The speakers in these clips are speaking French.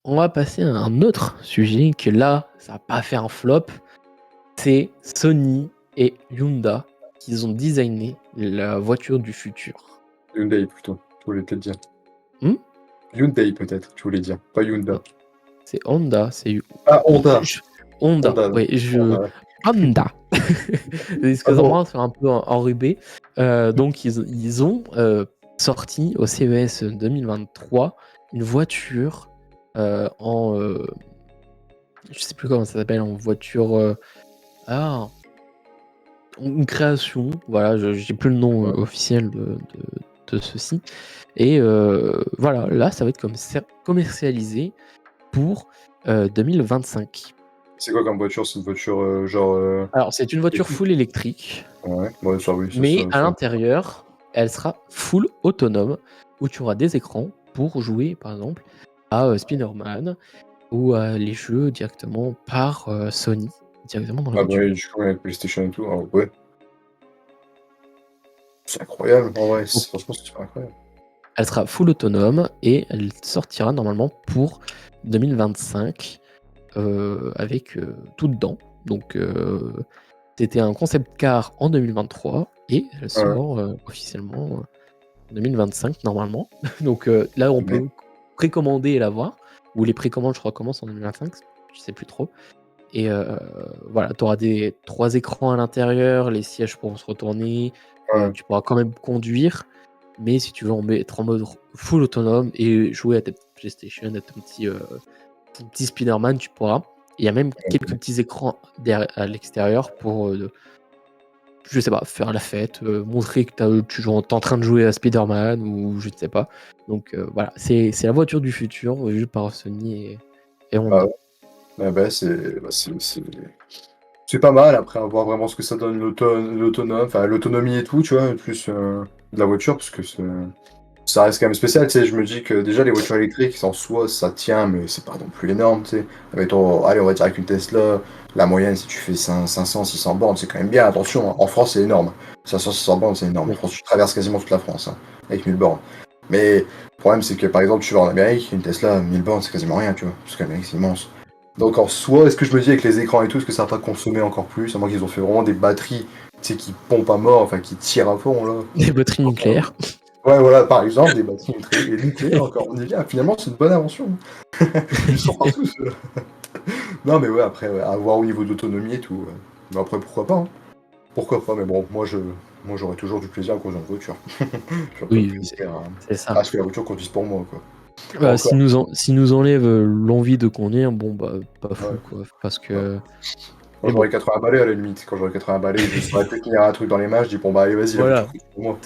On va passer à un autre sujet que là, ça va pas faire un flop. C'est Sony et Hyundai qui ont designé la voiture du futur. Hyundai plutôt, je voulais te le dire. Hmm. Hyundai peut-être, je voulais dire, pas Hyundai. C'est Honda, c'est Ah, Honda. Honda, Honda, ouais, Honda, ouais. Honda. Ah bon? Excusez-moi, c'est un peu enrubé. Donc, ils ont sorti au CES 2023 une voiture en. Je sais plus comment ça s'appelle, en voiture. Ah, une création, voilà, j'ai plus le nom Ouais. officiel de ceci. Et voilà, là, ça va être commercialisé pour 2025. C'est quoi comme voiture? C'est une voiture genre Alors, c'est une voiture électrique? full électrique, Ouais, ouais, ça oui, mais à ça. l'intérieur, elle sera full autonome, où tu auras des écrans pour jouer, par exemple, à Spider-Man ou à les jeux directement par Sony, directement dans la Ah bah voiture. oui, du coup avec PlayStation et tout, ah ouais. C'est incroyable, en vrai, Donc, franchement c'est super incroyable. elle sera full autonome et elle sortira normalement pour 2025 avec tout dedans. Donc, c'était un concept car en 2023 et elle Ouais, sort officiellement en 2025 normalement. Donc là, on mais peut précommander et la voir. Ou les précommandes, je crois, commencent en 2025. Je sais plus trop. Et voilà, tu auras 3 écrans à l'intérieur, les sièges pourront se retourner, ouais, tu pourras quand même conduire, mais si tu veux être en mode full autonome et jouer à ta petite PlayStation, à ton petit Spider-Man, tu pourras. Il y a même quelques petits écrans à l'extérieur pour, je sais pas, faire la fête, montrer que tu es en train de jouer à Spider-Man ou je ne sais pas. Donc voilà, c'est la voiture du futur vue par Sony et bah Honda. ouais. Ah bah c'est pas mal, après à voir vraiment ce que ça donne enfin l'autonomie et tout, tu vois, plus de la voiture, parce que ça reste quand même spécial, tu sais. Je me dis que déjà les voitures électriques en soi ça tient, mais c'est pas non plus énorme, tu sais. Mettons, allez, on va dire avec une Tesla, la moyenne si tu fais 500-600 bornes, c'est quand même bien. Attention, hein, en France c'est énorme. 500-600 bornes c'est énorme. En Oui. France tu traverses quasiment toute la France, hein, avec 1000 bornes. Mais le problème c'est que par exemple tu vas en Amérique, une Tesla, 1000 bornes c'est quasiment rien, tu vois, parce que l'Amérique c'est immense. Donc en soi, est-ce que je me dis avec les écrans et tout, est-ce que ça va pas consommer encore plus, à moins qu'ils ont fait vraiment des batteries, tu sais, qui pompent à mort, enfin qui tirent à fond là. Les batteries nucléaires. Ouais, voilà, par exemple, des batteries nucléaires encore. On dit bien, finalement, c'est une bonne invention. Ils sont partout, ceux-là. Non, mais ouais, après, ouais, à voir au niveau d'autonomie et tout. Mais après, pourquoi pas, hein. Pourquoi pas, mais bon, moi j'aurais toujours du plaisir à conduire une voiture. Je vois pas de Oui, plaisir c'est ça. à ce que la voiture conduise pour moi, quoi. Encore. S'ils nous enlèvent l'envie de conduire, bon, bah, pas fou, Ouais, quoi. Parce ouais. que. Quand Mais bon, j'aurai 80 balais, à la limite. Quand j'aurai 80 balais, je saurais peut-être tenir un truc dans les mains, je dis, bon, bah, allez, vas-y, la voiture voilà. conduit pour moi.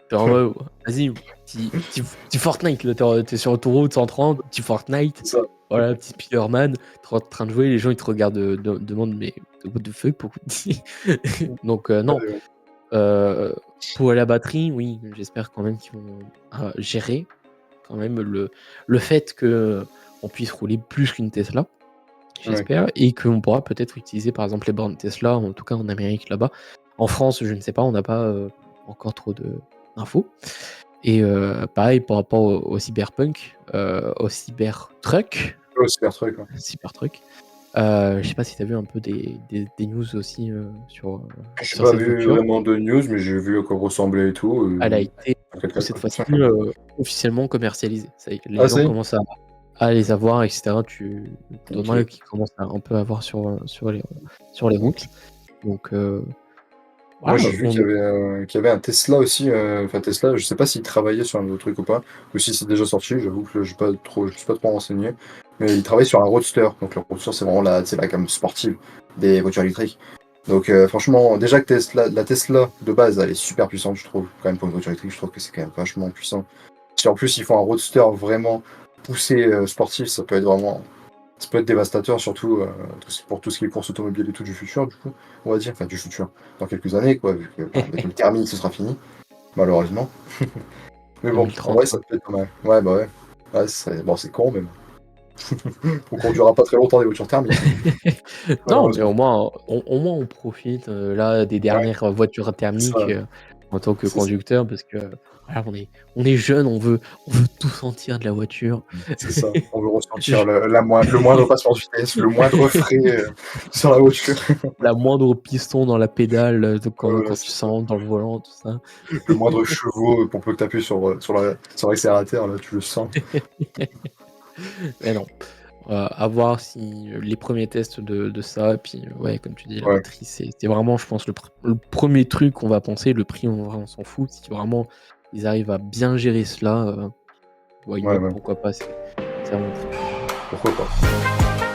T'es en mode, vas-y, petit Fortnite, là, t'es sur l'autoroute 130, petit Fortnite. C'est ça. Voilà, petit Spider-Man, t'es en train de jouer, les gens ils te regardent, demandent, mais what the fuck, pourquoi Donc, non. Ouais, Euh, pour la batterie, oui, j'espère quand même qu'ils vont gérer quand même le fait que on puisse rouler plus qu'une Tesla, ouais. j'espère, et qu'on pourra peut-être utiliser par exemple les bornes Tesla, en tout cas en Amérique là-bas. En France, je ne sais pas, on n'a pas encore trop d'infos. Et pareil par rapport au cyberpunk, au Ouais, super truc, quoi. cybertruck. Je sais pas si tu as vu un peu des news aussi J'ai sur pas cette vu voiture. vraiment de news, mais j'ai vu à quoi ressemblait et tout. Elle a été cette 4x4, fois-ci quoi. officiellement commercialisée. Ça y est, les Ah, gens ça y est? commencent à les avoir, etc. T'en as OK. qui commencent à un peu avoir sur les routes. OK. Donc Moi, voilà, j'ai vu qu'il y avait un Tesla aussi, enfin Tesla, je sais pas s'il travaillait sur un nouveau truc ou si c'est déjà sorti, j'avoue que je me suis pas trop renseigné, mais il travaille sur un Roadster. Donc le Roadster, c'est vraiment tu sais, la gamme sportive des voitures électriques. Donc franchement, déjà que la Tesla de base, elle est super puissante, je trouve. Quand même pour une voiture électrique, je trouve que c'est quand même vachement puissant. Si en plus ils font un Roadster vraiment poussé sportif, ça peut être dévastateur, surtout pour tout ce qui est course automobile et tout du futur, du coup, on va dire, enfin du futur, dans quelques années, quoi, vu que avec le thermique, ce sera fini, malheureusement. Mais bon, en 2030, vrai, ça quoi. peut être pas mal. Ouais, bah ouais. Ouais, bon, c'est con, mais bon. On conduira pas très longtemps des voitures thermiques, hein, Non, mais malheureusement. au moins on profite là des Ouais, dernières voitures c'est thermiques ça. en tant que C'est ça. conducteur parce que voilà, on est jeune, on veut tout sentir de la voiture. C'est ça. On veut ressentir Je- le moindre passement de vitesse, le moindre frais sur la voiture. la moindre piston dans la pédale Voilà, quand tu c'est ça. sens dans le volant, tout ça. Le moindre chevaux pour peu que tu appuies sur l'accélérateur, là, tu le sens. Mais non. À voir si les premiers tests de ça, et puis ouais, comme tu dis, la Ouais, batterie, c'est vraiment, je pense, le premier truc qu'on va penser. Le prix, on s'en fout. Si vraiment ils arrivent à bien gérer cela, why ouais, not, ouais. pourquoi pas, c'est vraiment très cool. Pourquoi pas.